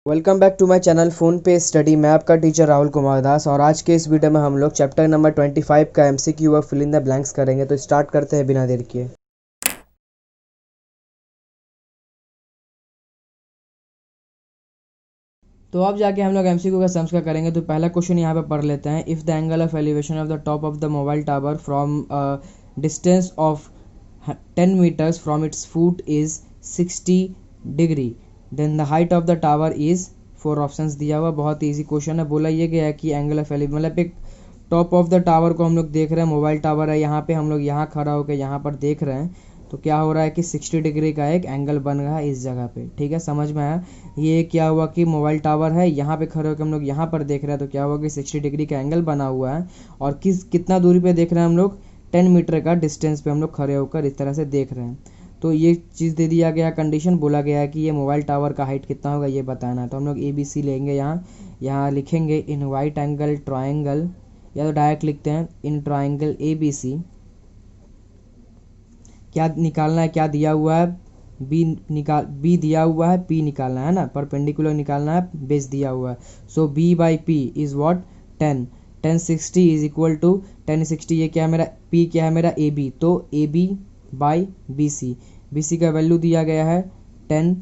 Welcome back to my channel phone पे study. मैं आपका टीचर राहुल कुमार दास और आज के इस वीडियो में हम लोग चैप्टर नंबर 25 का एमसीक्यू और फिल इन द ब्लैंक्स करेंगे। तो स्टार्ट करते हैं बिना देर किए। तो अब जाके हम लोग एमसीक्यू का सम्स का करेंगे। तो पहला क्वेश्चन यहाँ पे पढ़ लेते हैं। If the angle of elevation of the top of the mobile tower from distance of 10 metres from its foot is 60 degree then the height of the tower is 4 options दिया हुआ। बहुत ईजी क्वेश्चन है। बोला ये गया है कि angle of elevation मतलब एक टॉप ऑफ द टावर को हम लोग देख रहे हैं, मोबाइल टावर है यहाँ पे, हम लोग यहाँ खड़ा होकर यहाँ पर देख रहे हैं। तो क्या हो रहा है कि 60 डिग्री का एक एंगल बन रहा है इस जगह पे। ठीक है, समझ में आया। ये क्या हुआ कि मोबाइल टावर है, यहाँ पे खड़े होकर हम लोग यहाँ पर देख रहे हैं। तो क्या हुआ कि 60 डिग्री का एंगल बना हुआ है और कितना दूरी पे देख रहे हैं हम लोग, 10 मीटर का डिस्टेंस पे हम लोग खड़े होकर इस तरह से देख रहे हैं। तो ये चीज़ दे दिया गया, कंडीशन बोला गया है कि ये मोबाइल टावर का हाइट कितना होगा ये बताना है। तो हम लोग ABC लेंगे, यहाँ लिखेंगे इन वाइट एंगल ट्राइंगल, या तो डायरेक्ट लिखते हैं इन ट्राइंगल ABC। क्या निकालना है, क्या दिया हुआ है, बी दिया हुआ है, P निकालना है ना, परपेंडिकुलर निकालना है, बेस दिया हुआ है। So B/P is what 10 60 is equal to 1060। ये क्या है मेरा, P क्या है मेरा AB, तो AB/BC। BC का वैल्यू दिया गया है 10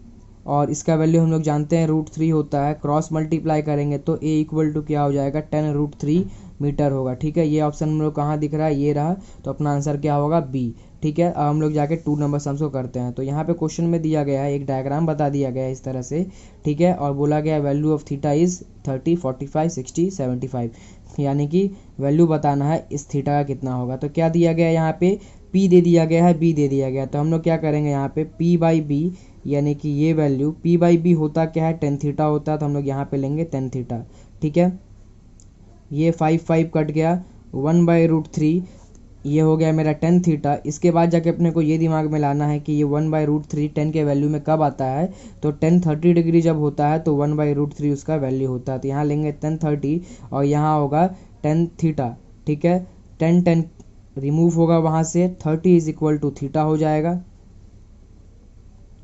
और इसका वैल्यू हम लोग जानते हैं √3 होता है। क्रॉस मल्टीप्लाई करेंगे तो A इक्वल टू क्या हो जाएगा 10√3 मीटर होगा। ठीक है, ये ऑप्शन हम लोग कहाँ दिख रहा है, ये रहा। तो अपना आंसर क्या होगा B। ठीक है, अब हम लोग जाके 2 नंबर सम्स को करते हैं। तो यहाँ पे क्वेश्चन में दिया गया है, एक डायग्राम बता दिया गया है इस तरह से। ठीक है, और बोला गया वैल्यू ऑफ थीटा इज 30 45 60 75, यानी कि वैल्यू बताना है इस थीटा का कितना होगा। तो क्या दिया गया है यहाँ पे, P दे दिया गया है, B दे दिया गया है। तो हम लोग क्या करेंगे यहाँ पे P/B, यानी कि ये वैल्यू P/B होता क्या है, 10 थीटा होता है। तो हम लोग यहाँ पे लेंगे 10 थीटा। ठीक है, ये 5 कट गया, 1/√3 ये हो गया मेरा 10 थीटा। इसके बाद जाके अपने को ये दिमाग में लाना है कि ये 1/√3 10 के वैल्यू में कब आता है, तो 10 30 डिग्री जब होता है तो 1/√3 उसका वैल्यू होता है। तो यहाँ लेंगे 10 30 और यहाँ होगा 10 थीटा। ठीक है, 10 रिमूव होगा वहाँ से, 30 इज इक्वल टू थीटा हो जाएगा।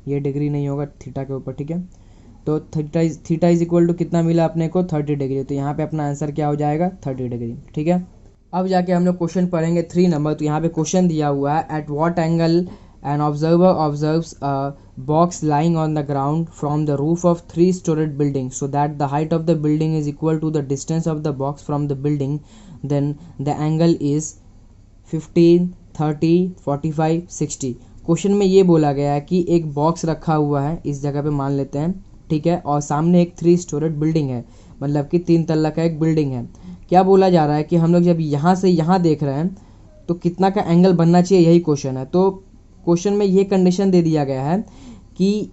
ये डिग्री नहीं होगा थीटा के ऊपर। ठीक है, तो थीटा इज इक्वल टू कितना मिला अपने को 30 डिग्री। तो यहाँ पे अपना आंसर क्या हो जाएगा 30 डिग्री। ठीक है, अब जाके हम लोग क्वेश्चन पढ़ेंगे 3 नंबर। तो यहाँ पे क्वेश्चन दिया हुआ है, at what angle an observer observes a box lying on the ground from the roof of 3 storeyed building so that the height of the building is equal to the distance of the box from the building, then the angle is 15 30 45 60। Question में ये बोला गया है कि एक box रखा हुआ है इस जगह पे, मान लेते हैं। ठीक है, और सामने एक 3 स्टोरेड बिल्डिंग है, मतलब कि 3 तल्ला का एक बिल्डिंग है। क्या बोला जा रहा है कि हम लोग जब यहाँ से यहाँ देख रहे हैं तो कितना का एंगल बनना चाहिए, यही क्वेश्चन है। तो क्वेश्चन में ये कंडीशन दे दिया गया है कि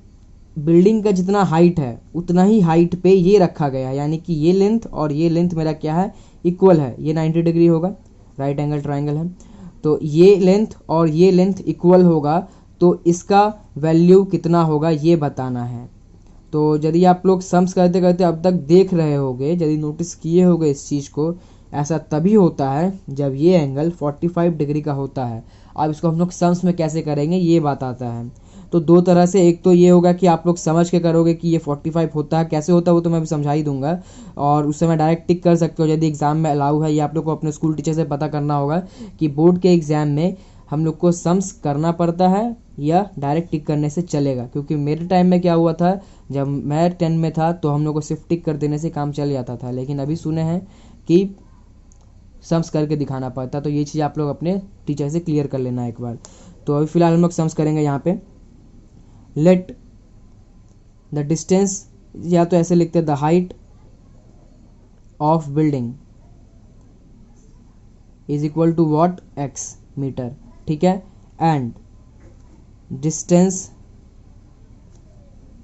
बिल्डिंग का जितना हाइट है उतना ही हाइट पे ये रखा गया है, यानी कि ये लेंथ और ये लेंथ मेरा क्या है, इक्वल है। ये 90 डिग्री होगा, राइट एंगल ट्राइंगल है। तो ये लेंथ और ये लेंथ इक्वल होगा, तो इसका वैल्यू कितना होगा ये बताना है। तो यदि आप लोग सम्स करते करते अब तक देख रहे होगे, यदि नोटिस किए होगे इस चीज़ को, ऐसा तभी होता है जब ये एंगल 45 डिग्री का होता है। अब इसको हम लोग सम्स में कैसे करेंगे ये बात आता है। तो 2 तरह से, एक तो ये होगा कि आप लोग समझ के करोगे कि ये 45 होता है, कैसे होता है वो तो मैं भी समझा ही दूंगा, और उससे मैं डायरेक्ट टिक कर सकते हो यदि एग्जाम में अलाउ है। ये आप लोग को अपने स्कूल टीचर से पता करना होगा कि बोर्ड के एग्जाम में हम लोग को सम्स करना पड़ता है या डायरेक्ट टिक करने से चलेगा। क्योंकि मेरे टाइम में क्या हुआ था, जब मैं 10 में था तो हम लोग को सिर्फ टिक कर देने से काम चल जाता था, लेकिन अभी सुने हैं कि सम्स करके दिखाना पड़ता। तो ये चीज़ आप लोग अपने टीचर से क्लियर कर लेना एक बार। तो अभी फिलहाल हम लोग सम्स करेंगे यहाँ पे। लेट द डिस्टेंस, या तो ऐसे लिखते the height of building is equal to what x metre. ठीक है, एंड डिस्टेंस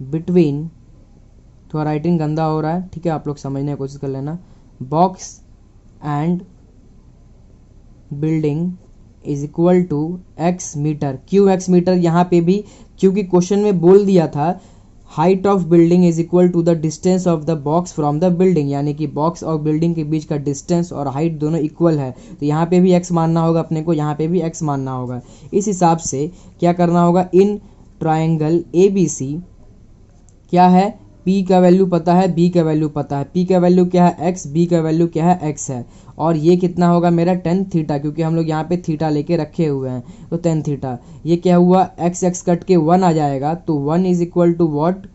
बिटवीन, थोड़ा राइटिंग गंदा हो रहा है, ठीक है, आप लोग समझने की कोशिश कर लेना, box and building is equal to x metre. क्यों x मीटर यहाँ पे भी, क्योंकि क्वेश्चन में बोल दिया था height of building is equal to the distance of the box from the building, यानी कि बॉक्स और बिल्डिंग के बीच का डिस्टेंस और हाइट दोनों इक्वल है। तो यहाँ पे भी x मानना होगा अपने को, यहाँ पे भी x मानना होगा। इस हिसाब से क्या करना होगा, इन ट्राइंगल ABC क्या है, P का वैल्यू पता है, B का वैल्यू पता है। P का वैल्यू क्या है x, B का वैल्यू क्या है x है, और ये कितना होगा मेरा टेन थीटा, क्योंकि हम लोग यहाँ पे थीटा लेके रखे हुए हैं, तो टेन थीटा। ये क्या हुआ, x x कट के 1 आ जाएगा, तो 1 is equal to what,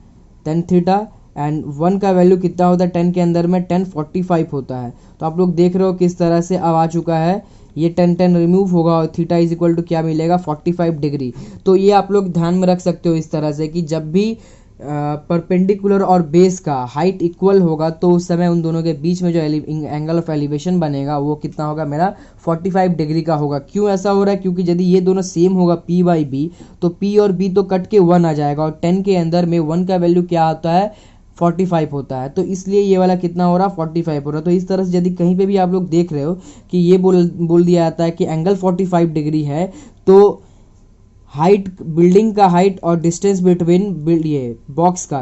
tan theta. And 1 का वैल्यू कितना होता है 10 के अंदर में, 1045 होता है। तो आप लोग देख रहे हो किस तरह से अब आ चुका है, ये 10 रिमूव होगा और थीटा इज इक्वल टू क्या मिलेगा, 45 डिग्री। तो ये आप लोग ध्यान में रख सकते हो इस तरह से कि जब भी परपेंडिकुलर और बेस का हाइट इक्वल होगा तो उस समय उन दोनों के बीच में जो एंगल ऑफ एलिवेशन बनेगा वो कितना होगा मेरा, 45 डिग्री का होगा। क्यों ऐसा हो रहा है, क्योंकि यदि ये दोनों सेम होगा P बाई बी, तो P और B तो कट के 1 आ जाएगा, और 10 के अंदर में 1 का वैल्यू क्या होता है, 45 होता है। तो इसलिए ये वाला कितना हो रहा है, 45 हो रहा है। तो इस तरह से यदि कहीं पे भी आप लोग देख रहे हो कि ये बोल दिया जाता है कि एंगल 45 डिग्री है, तो हाइट, बिल्डिंग का हाइट और डिस्टेंस बिटवीन ये बॉक्स का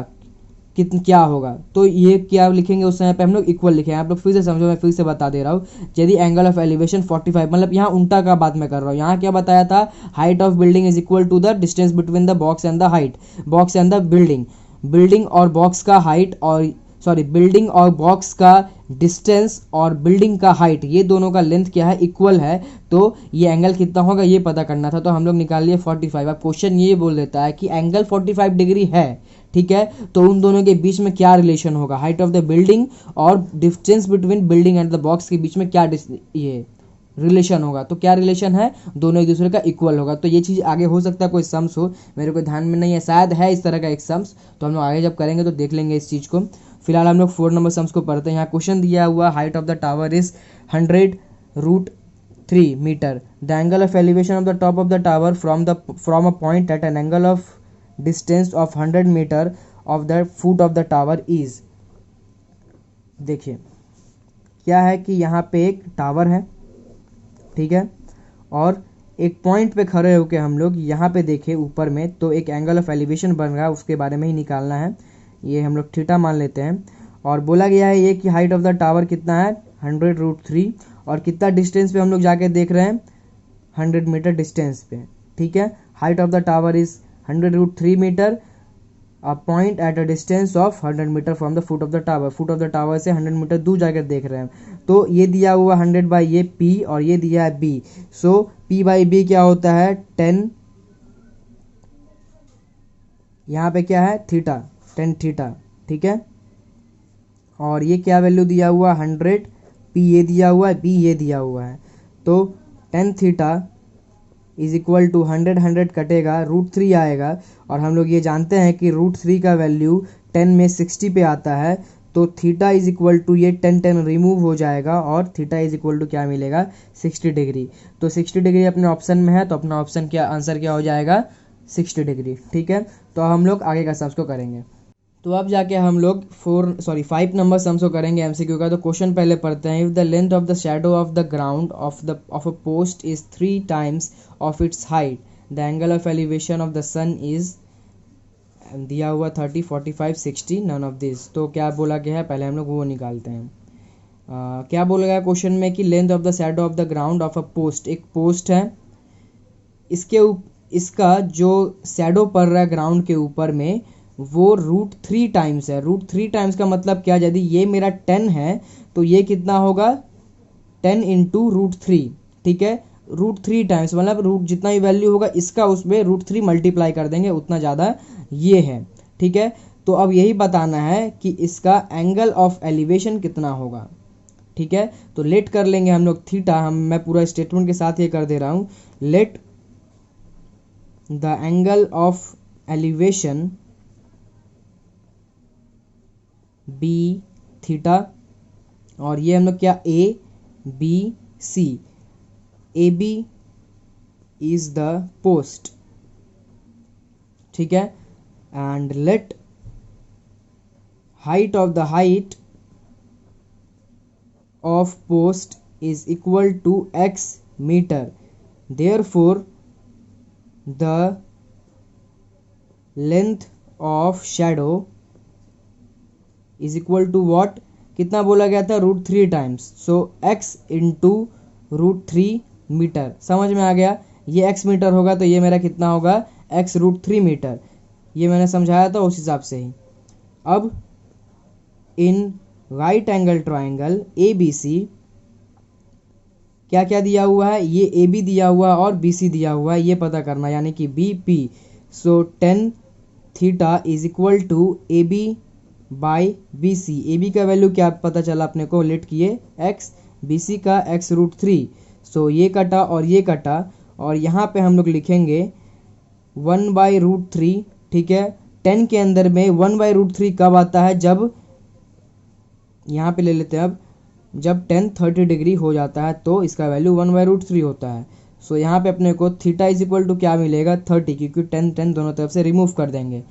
कितना क्या होगा, तो ये क्या लिखेंगे उस समय पे हम लोग इक्वल लिखेंगे। आप लोग फिर से समझो, मैं फिर से बता दे रहा हूँ। यदि एंगल ऑफ एलिवेशन 45, मतलब यहाँ उल्टा का बात मैं कर रहा हूँ, यहाँ क्या बताया था, height of building is equal to the distance between the box and the height, box and the building, building और बॉक्स का हाइट और बिल्डिंग और बॉक्स का डिस्टेंस और बिल्डिंग का हाइट, ये दोनों का लेंथ क्या है, इक्वल है। तो ये एंगल कितना होगा ये पता करना था, तो हम लोग निकाल लिए 45। अब क्वेश्चन ये बोल देता है कि एंगल 45 डिग्री है, ठीक है, तो उन दोनों के बीच में क्या रिलेशन होगा, हाइट ऑफ द बिल्डिंग और distance between building and the box के बीच में क्या ये रिलेशन होगा। तो क्या रिलेशन है, दोनों एक दूसरे का इक्वल होगा। तो ये चीज़ आगे हो सकता है कोई सम्स हो, मेरे को ध्यान में नहीं है, शायद है इस तरह का एक सम्स, तो हम लोग आगे जब करेंगे तो देख लेंगे इस चीज़ को। फिलहाल हम लोग 4 नंबर सम्स को पढ़ते हैं। यहाँ क्वेश्चन दिया हुआ, height of the tower is 100√3 metre, the angle of elevation of the top of the tower from a point at an angle of distance of 100 metre of the foot of the tower is. देखिए क्या है कि यहाँ पे एक tower है, ठीक है, और एक पॉइंट पे खड़े होकर हम लोग यहाँ पे देखें ऊपर में, तो एक एंगल ऑफ एलिवेशन बन रहा है, उसके बारे में ही निकालना है। ये हम लोग थीटा मान लेते हैं, और बोला गया है ये कि हाइट ऑफ द टावर कितना है, 100√3, और कितना डिस्टेंस पे हम लोग जाके देख रहे हैं, 100 मीटर डिस्टेंस पे, ठीक है। Height of the tower is 100√3 metre, a point at a distance of 100 metre from the foot of the tower, foot of the tower से 100 मीटर दूर जाकर देख रहे हैं। तो ये दिया हुआ 100 बाई ये P और ये दिया है B, so P by B क्या होता है 10, यहाँ पे क्या है थीटा, 10 थीटा, ठीक है, और ये क्या वैल्यू दिया हुआ 100, P ये दिया हुआ है, B ये दिया हुआ है, तो 10 थीटा इज इक्वल टू 100 कटेगा, √3 आएगा, और हम लोग ये जानते हैं कि √3 का वैल्यू 10 में 60 पे आता है, तो थीटा इज इक्वल टू ये 10 रिमूव हो जाएगा, और थीटा इज इक्वल टू क्या मिलेगा, 60 डिग्री। तो 60 डिग्री अपने ऑप्शन में है, तो अपना ऑप्शन क्या आंसर क्या हो जाएगा, 60 डिग्री, ठीक है। तो हम लोग आगे का सम्स को करेंगे। तो अब जाके हम लोग 5 नंबर सम्स को करेंगे एमसीक्यू का। तो क्वेश्चन पहले पढ़ते हैं। If the length of the shadow of the ground of a post is 3 times of its height, the angle of elevation of the sun is दिया हुआ 30, 45, 60, नन ऑफ दिस। तो क्या बोला गया है, पहले हम लोग वो निकालते हैं। क्या बोला गया क्वेश्चन में कि length of the shadow of the ground of a post, एक पोस्ट है, इसका जो शैडो पड़ रहा है ग्राउंड के ऊपर में वो √3 टाइम्स है। √3 टाइम्स का मतलब क्या, यदि ये मेरा 10 है तो ये कितना होगा 10 इंटू √3, ठीक है, √3 टाइम्स मतलब रूट जितना ही वैल्यू होगा इसका उसमें √3 मल्टीप्लाई कर देंगे, उतना ज़्यादा ये है, ठीक है। तो अब यही बताना है कि इसका एंगल ऑफ एलिवेशन कितना होगा, ठीक है। तो लेट कर लेंगे हम लोग थीटा, मैं पूरा स्टेटमेंट के साथ ये कर दे रहा हूँ, let the angle of elevation be theta, और ये हम लोग क्या ABC, AB is the post, ठीक है, and let height of the height of post is equal to x metre, therefore the length of shadow is equal to what, कितना बोला गया था √3 times, so x into √3 metre. समझ में आ गया, ये x मीटर होगा तो ये मेरा कितना होगा x √3 मीटर, ये मैंने समझाया था उस हिसाब से ही। अब in right angle triangle ABC क्या क्या दिया हुआ है, ये AB दिया हुआ है और BC दिया हुआ है, ये पता करना, यानी कि BP। So tan theta is equal to AB by BC। AB का वैल्यू क्या पता चला अपने को, लेट किए x, BC का x√3। सो ये कटा और ये कटा, और यहाँ पे हम लोग लिखेंगे 1/√3। ठीक है, 10 के अंदर में 1/√3 कब आता है, जब यहाँ पे ले लेते हैं, अब जब 10 30 डिग्री हो जाता है तो इसका वैल्यू 1/√3 होता है। सो यहाँ पे अपने को थीटा इज इक्वल टू क्या मिलेगा, 30, क्योंकि 10 दोनों तरफ से रिमूव कर देंगे।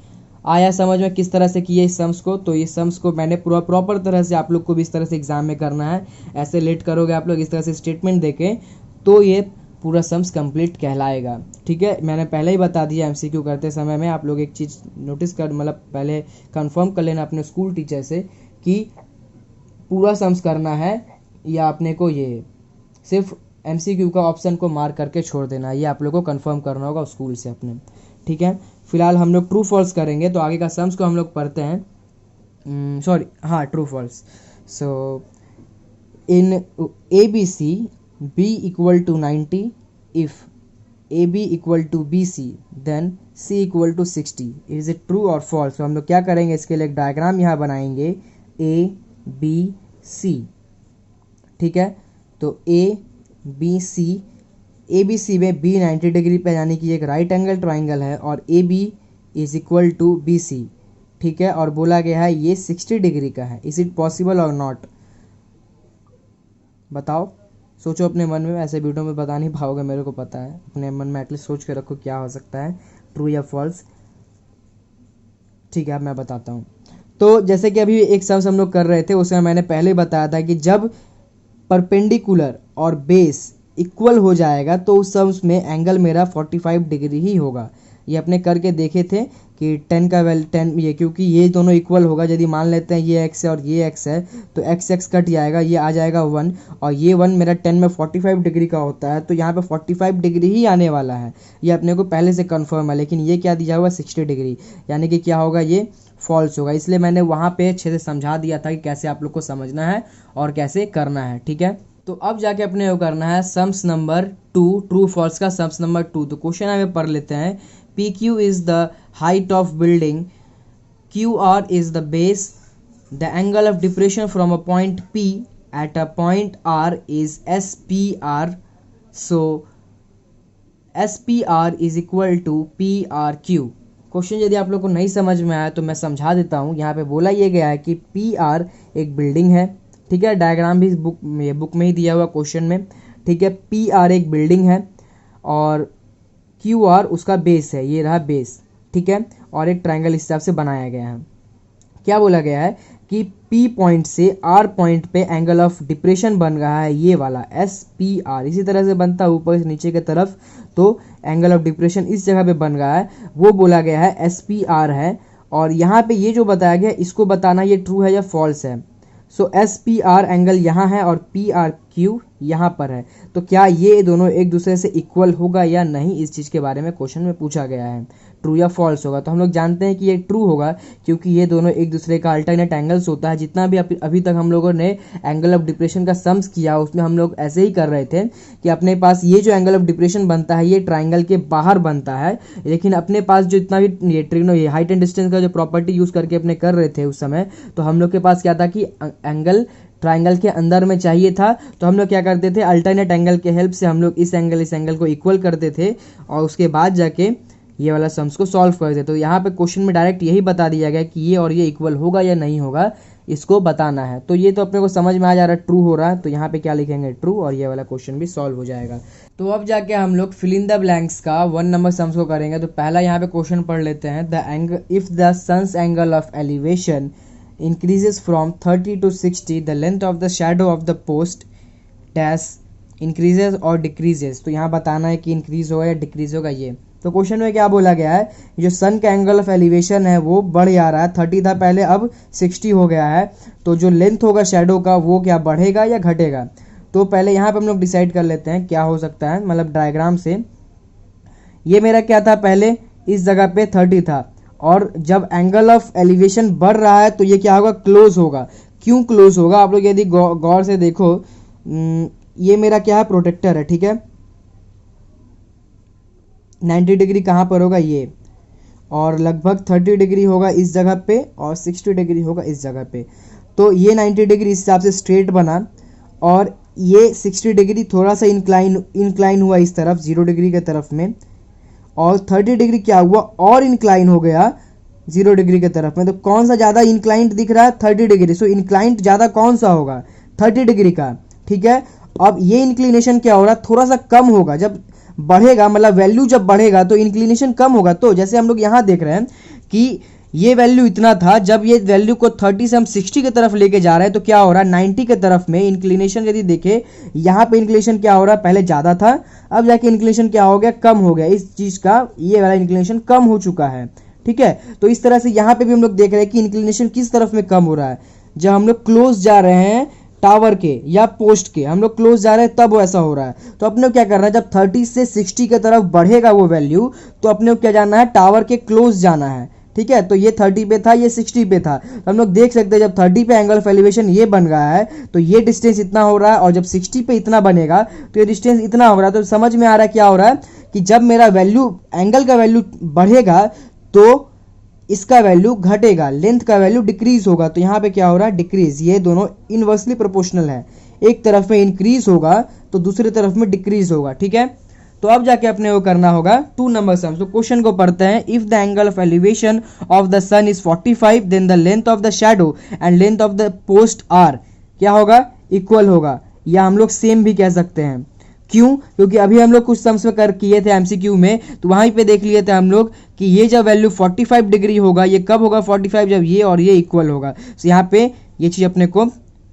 आया समझ में किस तरह से किए इस सम्स को। तो ये सम्स को मैंने पूरा प्रॉपर तरह से आप लोग को भी इस तरह से एग्जाम में करना है, ऐसे लेट करोगे आप लोग इस तरह से स्टेटमेंट देके तो ये पूरा सम्स कंप्लीट कहलाएगा। ठीक है, मैंने पहले ही बता दिया MCQ करते समय में, आप लोग एक चीज़ नोटिस कर, मतलब पहले कंफर्म कर लेना अपने स्कूल टीचर से कि पूरा सम्स करना है या अपने को ये सिर्फ MCQ का ऑप्शन को मार्क करके छोड़ देना, ये आप लोग को कंफर्म करना होगा स्कूल से अपने। ठीक है, फिलहाल हम लोग ट्रू फॉल्स करेंगे, तो आगे का सम्स को हम लोग पढ़ते हैं। सॉरी, हाँ, true false. So in ABC B equal to 90, if AB equal to BC then C equal to 60। Is it true और फॉल्स। तो हम लोग क्या करेंगे, इसके लिए एक डायग्राम यहाँ बनाएंगे ABC। ठीक है, तो ABC ABC में B 90 डिग्री पे, यानी कि एक राइट एंगल ट्राइंगल है, और AB is equal to BC। ठीक है, और बोला गया है ये 60 डिग्री का है। इज इट पॉसिबल और नॉट, बताओ, सोचो अपने मन में। ऐसे वीडियो में बता नहीं पाओगे, मेरे को पता है, अपने मन में एटलीस्ट सोच के रखो क्या हो सकता है, ट्रू या फॉल्स। ठीक है, अब मैं बताता हूँ। तो जैसे कि अभी एक सम्स हम लोग कर रहे थे, उसमें मैंने पहले बताया था कि जब परपेंडिकुलर और बेस इक्वल हो जाएगा तो उस सम्स में एंगल मेरा 45 डिग्री ही होगा। ये अपने करके देखे थे कि 10 का 10 ये, क्योंकि ये दोनों इक्वल होगा। यदि मान लेते हैं ये x है और ये x है, तो x कट जाएगा, ये आ जाएगा 1, और ये 1 मेरा 10 में 45 डिग्री का होता है, तो यहाँ पे 45 डिग्री ही आने वाला है, ये अपने को पहले से कंफर्म है। लेकिन ये क्या दिया हुआ, 60 डिग्री, यानी कि क्या होगा, ये फॉल्स होगा। इसलिए मैंने वहाँ पे अच्छे से समझा दिया था कि कैसे आप लोग को समझना है और कैसे करना है। ठीक है, तो अब जाके अपने को करना है सम्स नंबर 2, ट्रू फॉल्स का सम्स नंबर 2। तो क्वेश्चन हमें पढ़ लेते हैं। PQ is the height of building, QR is the base, the angle of depression from a point P at a point R is SPR, so SPR is equal to PRQ। Question यदि आप लोग को नहीं समझ में आया तो मैं समझा देता हूँ। यहाँ पे बोला ये गया है कि PR एक बिल्डिंग है। ठीक है, डायग्राम भी बुक में ही दिया हुआ क्वेश्चन में। ठीक है, PR एक बिल्डिंग है और QR उसका बेस है, ये रहा बेस। ठीक है, और एक ट्रायंगल इस हिसाब से बनाया गया है। क्या बोला गया है कि P पॉइंट से R पॉइंट पे एंगल ऑफ डिप्रेशन बन रहा है, ये वाला SPR। इसी तरह से बनता है ऊपर से नीचे की तरफ, तो एंगल ऑफ डिप्रेशन इस जगह पे बन रहा है, वो बोला गया है SPR है। और यहाँ पे ये जो बताया गया इसको बताना ये ट्रू है या फॉल्स है। सो SPR एंगल यहाँ है और PRQ यहाँ पर है, तो क्या ये दोनों एक दूसरे से इक्वल होगा या नहीं, इस चीज़ के बारे में क्वेश्चन में पूछा गया है। ट्रू या फॉल्स होगा, तो हम लोग जानते हैं कि ये ट्रू होगा, क्योंकि ये दोनों एक दूसरे का अल्टरनेट एंगल्स होता है। जितना भी अभी तक हम लोगों ने एंगल ऑफ डिप्रेशन का सम्स किया उसमें हम लोग ऐसे ही कर रहे थे कि अपने पास ये जो एंगल ऑफ डिप्रेशन बनता है ये ट्राइंगल के बाहर बनता है, लेकिन अपने पास जो इतना भी ये हाइट एंड डिस्टेंस का जो प्रॉपर्टी यूज़ करके अपने कर रहे थे उस समय, तो हम लोग के पास क्या था कि एंगल ट्राइंगल के अंदर में चाहिए था। तो हम लोग क्या करते थे, अल्टरनेट एंगल के हेल्प से हम लोग इस एंगल को इक्वल करते थे और उसके बाद जाके ये वाला सम्स को सॉल्व करते थे। तो यहाँ पे क्वेश्चन में डायरेक्ट यही बता दिया गया कि ये और ये इक्वल होगा या नहीं होगा, इसको बताना है। तो ये तो अपने को समझ में आ जा रहा है, ट्रू हो रहा है, तो यहाँ पे क्या लिखेंगे, ट्रू, और ये वाला क्वेश्चन भी सॉल्व हो जाएगा। तो अब जाके हम लोग फिल इन द ब्लैंक्स का 1 नंबर सम्स को करेंगे। तो पहला यहाँ पे क्वेश्चन पढ़ लेते हैं। The angle, if the sun's angle of elevation increases from 30 to 60, the length of the shadow of the post dash increases or decreases। तो यहाँ बताना है कि इंक्रीज होगा या डिक्रीज होगा ये। तो क्वेश्चन में क्या बोला गया है, जो सन का एंगल ऑफ एलिवेशन है वो बढ़ जा रहा है, 30 था पहले, अब 60 हो गया है, तो जो लेंथ होगा शेडो का वो क्या बढ़ेगा या घटेगा। तो पहले यहाँ पे हम लोग डिसाइड कर लेते हैं क्या हो सकता है, मतलब डायग्राम से। ये मेरा क्या था, पहले इस जगह पे 30 था और जब एंगल ऑफ एलिवेशन बढ़ रहा है तो ये क्या होगा, क्लोज होगा। क्यों क्लोज होगा, आप लोग यदि गौर से देखो, ये मेरा क्या है, प्रोटेक्टर है, ठीक है। 90 डिग्री कहाँ पर होगा, ये, और लगभग 30 डिग्री होगा इस जगह पे और 60 डिग्री होगा इस जगह पे। तो ये 90 डिग्री इस हिसाब से स्ट्रेट बना और ये 60 डिग्री थोड़ा सा इंक्लाइन हुआ इस तरफ 0 डिग्री के तरफ में, और 30 डिग्री क्या हुआ, और इंक्लाइन हो गया 0 डिग्री के तरफ में। तो कौन सा ज़्यादा इंक्लाइंट दिख रहा है, 30 डिग्री। सो इंक्लाइंट ज़्यादा कौन सा होगा, 30 डिग्री का, ठीक है। अब ये इंक्लिनेशन क्या हो रहा है, थोड़ा सा कम होगा। जब बढ़ेगा, मतलब वैल्यू जब बढ़ेगा तो इंक्लिनेशन कम होगा। तो जैसे हम लोग यहाँ देख रहे हैं कि ये वैल्यू इतना था, जब ये वैल्यू को 30 से हम 60 की तरफ लेके जा रहे हैं तो क्या हो रहा है, 90 की तरफ में इंक्लिनेशन यदि देखें, यहाँ पे इंक्लिनेशन क्या हो रहा है, पहले ज़्यादा था, अब जाके इंक्लिनेशन क्या हो गया, कम हो गया। इस चीज़ का ये वाला इंक्लिनेशन कम हो चुका है, ठीक है। तो इस तरह से यहाँ पे भी हम लोग देख रहे हैं कि इंक्लिनेशन किस तरफ में कम हो रहा है। जब हम लोग क्लोज जा रहे हैं टावर के या पोस्ट के, हम लोग क्लोज जा रहे हैं तब वैसा हो रहा है। तो अपने को क्या करना है, जब 30 से 60 की तरफ बढ़ेगा वो वैल्यू, तो अपने को क्या जाना है, टावर के क्लोज जाना है, ठीक है। तो ये 30 पे था, ये 60 पे था। तो हम लोग देख सकते हैं जब 30 पे एंगल ऑफ एलिवेशन ये बन रहा है तो ये डिस्टेंस इतना हो रहा है, और जब 60 पे इतना बनेगा तो ये डिस्टेंस इतना हो रहा है। तो समझ में आ रहा है क्या हो रहा है कि जब मेरा वैल्यू, एंगल का वैल्यू बढ़ेगा तो इसका वैल्यू घटेगा, लेंथ का वैल्यू डिक्रीज होगा। तो यहाँ पे क्या हो रहा है, डिक्रीज। ये दोनों इनवर्सली प्रोपोर्शनल है, एक तरफ में इंक्रीज होगा तो दूसरी तरफ में डिक्रीज होगा, ठीक है। तो अब जाके अपने को करना होगा 2 नंबर सम। तो क्वेश्चन को पढ़ते हैं। If the angle of elevation of the sun is 45, then the length of the shadow and length of the post are क्या होगा, इक्वल होगा, या हम लोग सेम भी कह सकते हैं। क्यों, क्योंकि अभी हम लोग कुछ सम्स में किए थे एमसीक्यू में, तो वहीं पे देख लिए थे हम लोग कि ये जब वैल्यू 45 डिग्री होगा, ये कब होगा 45, जब ये और ये इक्वल होगा। तो यहाँ पे ये चीज़ अपने को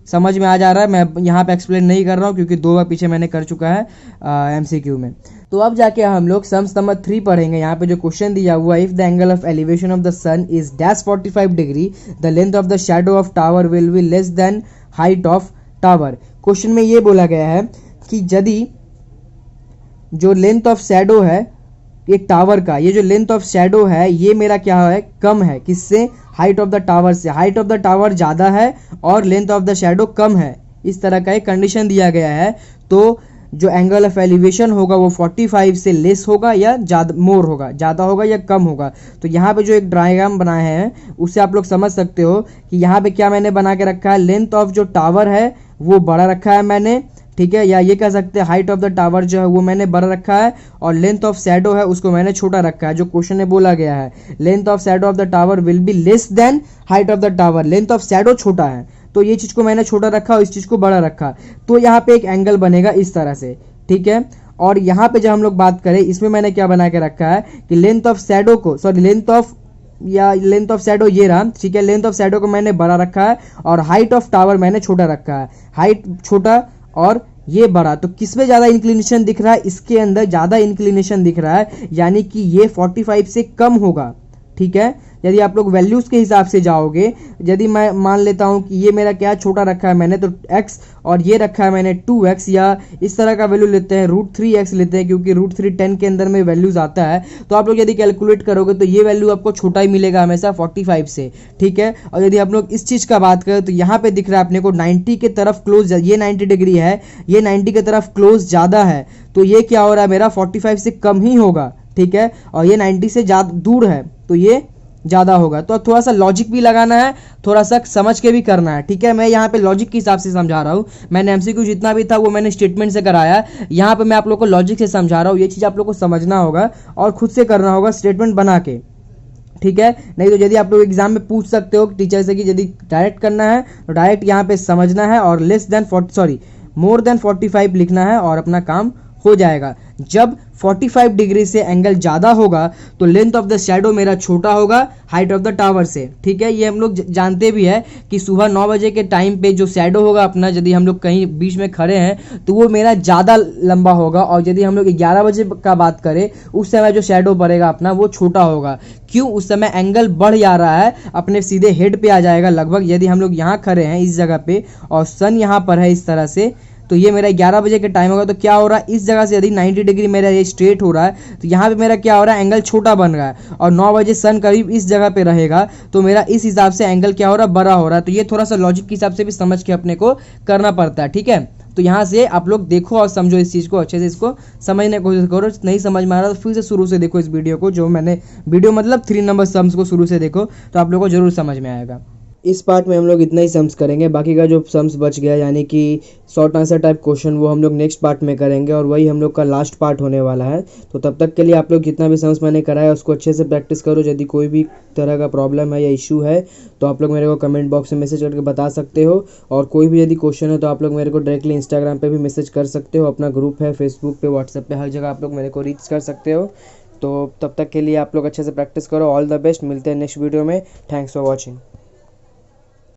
समझ में आ जा रहा है। मैं यहाँ पे एक्सप्लेन नहीं कर रहा हूँ क्योंकि 2 बार पीछे मैंने कर चुका है एमसीक्यू में। तो अब जाके हम लोग सम्स नंबर 3 पढ़ेंगे। यहाँ पे जो क्वेश्चन दिया हुआ है, if the angle of elevation of the sun is dash 45 degree, the length of the shadow of tower will be less than height of tower. Question में ये बोला गया है कि यदि जो लेंथ ऑफ शैडो है एक टावर का, ये जो लेंथ ऑफ शैडो है ये मेरा क्या है, कम है, किससे, हाइट ऑफ द टावर से। हाइट ऑफ द टावर ज़्यादा है और लेंथ ऑफ द शैडो कम है, इस तरह का एक कंडीशन दिया गया है। तो जो एंगल ऑफ एलिवेशन होगा वो 45 से लेस होगा या ज़्यादा, मोर होगा, ज़्यादा होगा या कम होगा। तो यहाँ पे जो एक डायग्राम बनाए हैं उससे आप लोग समझ सकते हो कि यहाँ पे क्या मैंने बना के रखा है, लेंथ ऑफ जो टावर है वो बड़ा रखा है मैंने, ठीक है, या ये कह सकते हैं हाइट ऑफ द टावर जो है वो मैंने बड़ा रखा है, और लेंथ ऑफ शैडो है उसको मैंने छोटा रखा है। जो क्वेश्चन में बोला गया है, length of shadow of the tower will be less than height of the tower, length of shadow छोटा है, तो ये चीज़ को मैंने छोटा रखा और इस चीज़ को बड़ा रखा। तो यहाँ पे एक एंगल बनेगा इस तरह से, ठीक है। और यहाँ पे जब हम लोग बात करें, इसमें मैंने क्या बना के रखा है कि लेंथ ऑफ शैडो को, सॉरी लेंथ ऑफ शैडो ये रहा, ठीक है। लेंथ ऑफ शैडो को मैंने बड़ा रखा है और हाइट ऑफ टावर मैंने छोटा रखा है, हाइट छोटा और ये बड़ा। तो किसमें ज़्यादा इंक्लिनेशन दिख रहा है, इसके अंदर ज़्यादा इंक्लिनेशन दिख रहा है, यानी कि ये 45 से कम होगा, ठीक है। यदि आप लोग वैल्यूज़ के हिसाब से जाओगे, यदि मैं मान लेता हूँ कि ये मेरा क्या छोटा रखा है मैंने तो x, और ये रखा है मैंने 2x, या इस तरह का वैल्यू लेते हैं √3x लेते हैं क्योंकि √3 10 के अंदर में वैल्यूज़ आता है। तो आप लोग यदि कैलकुलेट करोगे तो ये वैल्यू आपको छोटा ही मिलेगा हमेशा 45 से, ठीक है। और यदि आप लोग इस चीज़ का बात करें तो यहाँ पे दिख रहा है अपने को 90 के तरफ क्लोज, ये 90 डिग्री है, ये 90 के तरफ क्लोज ज़्यादा है, तो ये क्या हो रहा है, मेरा 45 से कम ही होगा, ठीक है। और ये 90 से ज़्यादा दूर है तो ये ज़्यादा होगा। तो थोड़ा सा लॉजिक भी लगाना है, थोड़ा सा समझ के भी करना है, ठीक है। मैं यहाँ पे लॉजिक के हिसाब से समझा रहा हूँ, मैंने एमसीक्यू जितना भी था वो मैंने स्टेटमेंट से कराया, यहाँ पे मैं आप लोग को लॉजिक से समझा रहा हूँ। ये चीज़ आप लोग को समझना होगा और खुद से करना होगा स्टेटमेंट बना के, ठीक है। नहीं तो यदि आप लोग एग्जाम में पूछ सकते हो टीचर से कि यदि डायरेक्ट करना है तो डायरेक्ट यहाँ पे समझना है और मोर देन 45 लिखना है और अपना काम हो जाएगा। जब 45 डिग्री से एंगल ज़्यादा होगा तो लेंथ ऑफ द शैडो मेरा छोटा होगा हाइट ऑफ द टावर से, ठीक है। ये हम लोग जानते भी है कि सुबह 9 बजे के टाइम पे जो शैडो होगा अपना, यदि हम लोग कहीं बीच में खड़े हैं तो वो मेरा ज़्यादा लंबा होगा, और यदि हम लोग 11 बजे का बात करें उस समय जो शैडो पड़ेगा अपना वो छोटा होगा। क्यों, उस समय एंगल बढ़ जा रहा है, अपने सीधे हेड पे आ जाएगा लगभग। यदि हम लोग यहाँ खड़े हैं इस जगह पे और सन यहाँ पर है इस तरह से, तो ये मेरा 11 बजे के टाइम होगा। तो क्या हो रहा है, इस जगह से यदि 90 डिग्री मेरा ये स्ट्रेट हो रहा है तो यहाँ पे मेरा क्या हो रहा है, एंगल छोटा बन रहा है। और 9 बजे सन करीब इस जगह पे रहेगा तो मेरा इस हिसाब से एंगल क्या हो रहा है, बड़ा हो रहा है। तो ये थोड़ा सा लॉजिक के हिसाब से भी समझ के अपने को करना पड़ता है, ठीक है। तो यहाँ से आप लोग देखो और समझो इस चीज़ को अच्छे से, इसको समझने की कोशिश करो। नहीं समझ में आ रहा तो फिर से शुरू से देखो इस वीडियो को, जो मैंने वीडियो मतलब 3 नंबर सम्स को शुरू से देखो तो आप लोगों को जरूर समझ में आएगा। इस पार्ट में हम लोग इतना ही सम्स करेंगे, बाकी का जो सम्स बच गया यानी कि शॉर्ट आंसर टाइप क्वेश्चन वो हम लोग नेक्स्ट पार्ट में करेंगे और वही हम लोग का लास्ट पार्ट होने वाला है। तो तब तक के लिए आप लोग जितना भी सम्स मैंने कराया उसको अच्छे से प्रैक्टिस करो। यदि कोई भी तरह का प्रॉब्लम है या इशू है तो आप लोग मेरे को कमेंट बॉक्स में मैसेज करके बता सकते हो। और कोई भी यदि क्वेश्चन है तो आप लोग मेरे को डायरेक्टली इंस्टाग्राम पे भी मैसेज कर सकते हो। अपना ग्रुप है फेसबुक पे, व्हाट्सएप पे, हर जगह आप लोग मेरे को रीच कर सकते हो। तो तब तक के लिए आप लोग अच्छे से प्रैक्टिस करो। ऑल द बेस्ट, मिलते हैं नेक्स्ट वीडियो में। Thanks for watching.